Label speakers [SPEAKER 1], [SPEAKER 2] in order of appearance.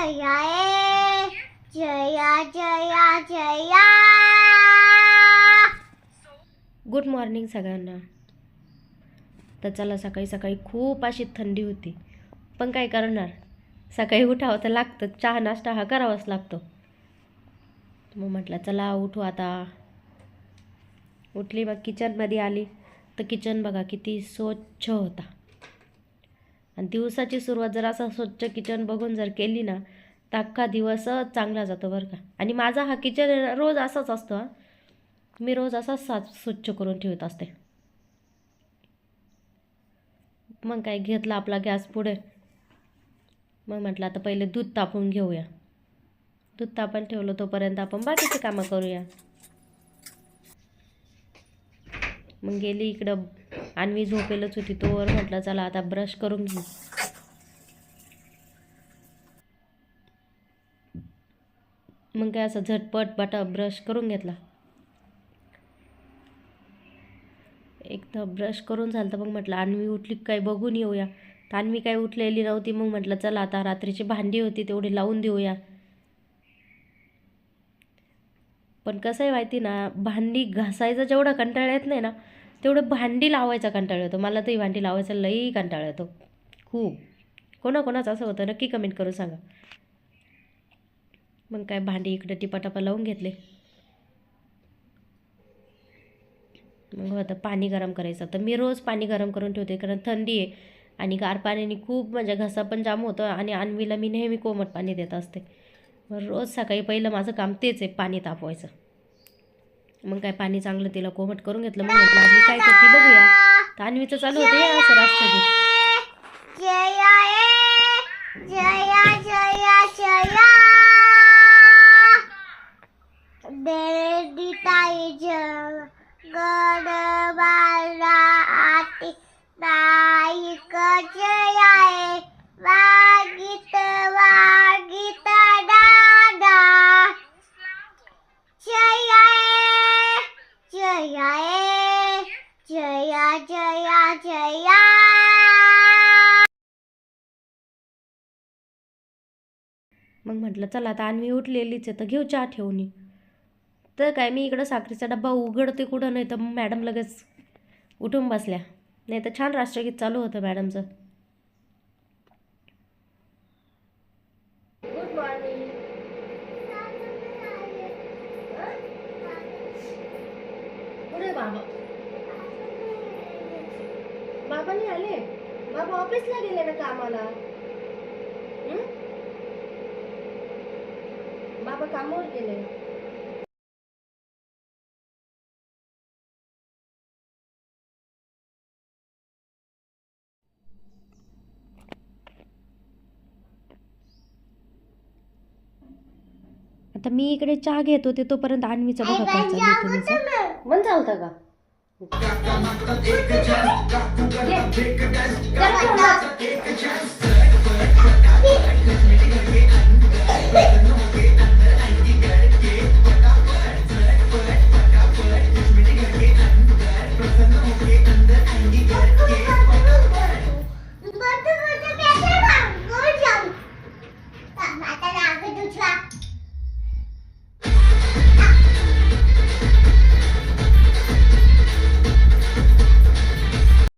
[SPEAKER 1] जया ए Jaya Jaya Jaya.
[SPEAKER 2] Good morning सगळ्यांना. तर चला, सकाळी सकाळी खूप अशी थंडी होती, पण काय करणार, सकाळी उठावं तर लागतं, चहा नाश्ता हा करावाच लागतो. मग म्हटलं चला उठू आता. उठली, मग किचनमध्ये आली तर किचन बघा किती स्वच्छ होता. आणि दिवसाची सुरुवात जर असं स्वच्छ किचन बघून जर केली ना तर अख्खा दिवसच चांगला जातो बरं का. आणि माझा हा किचन रोज असाच असतो हा. मी रोज असाच स्वच्छ करून ठेवत असते. मग काय घेतला आपला गॅस पुढे. मग म्हटलं आता पहिले दूध तापवून घेऊया. दूध तापण ठेवलं, तोपर्यंत आपण बाकीचे कामं करूया. मग गेली इकडं, अन्वी झोपेलच होती, तोवर म्हटलं चला आता ब्रश करून घेऊ. मग काय असं झटपट ब्रश करून घेतला. एकदा ब्रश करून झालं तर मग म्हटलं अन्वी उठली काय बघून येऊया. तर अन्वी काय उठलेली नव्हती. मग म्हटलं चला आता रात्रीची भांडी होती तेवढी लावून देऊया. पण कसं आहे माहिती ना, भांडी घासायचा जेवढा कंटाळा येत नाही ना, तेवढं भांडी लावायचा कंटाळा येतो. मला तर ही भांडी लावायचा लई कंटाळा येतो खूप. कोणाकोणाचं असं होतं नक्की कमेंट करून सांगा. मग काय भांडी इकडे टिपाटापा लावून घेतले. मग आता पाणी गरम करायचं. तर मी रोज पाणी गरम करून ठेवते, कारण थंडी आहे आणि गार पाण्याने खूप म्हणजे घसा पण जाम होतो. आणि अन्वीला मी नेहमी कोमट पाणी देत असते. मग रोज सकाळी पहिलं माझं काम तेच आहे, पाणी तापवायचं. मग काय पाणी चांगलं तिला कोमट करून घेतलं. मग म्हटलं अन्वी काय करते बघूया. तर अन्वीचं चालू होतं हे असं राष्ट्रगीत.
[SPEAKER 1] जया ए जया जया जया. बेडीताई जग गडबाला आती नाईक जया ए वागीत वागीत दादा. जया ए जया ए जया जया जया.
[SPEAKER 2] मग म्हटलं चला आता अन्वी उठलेलीच आहे तर घेऊ चहा ठेवून. तर काय मी इकडं साखरेचा डब्बा उघडते कुठं, नाही तर मॅडम लगेच उठून बसल्या. नाही तर छान राष्ट्रगीत चालू होतं मॅडमचं. Good morning. कुठे बाबा? बाबा नाही आले. बाबा ऑफिसला गेले ना कामाला. बाबा कामावर गेले. आता मी इकडे चहा घेत होते तोपर्यंत अन्वीचं बघा काय चालू तुम्ही. मन चालतं का?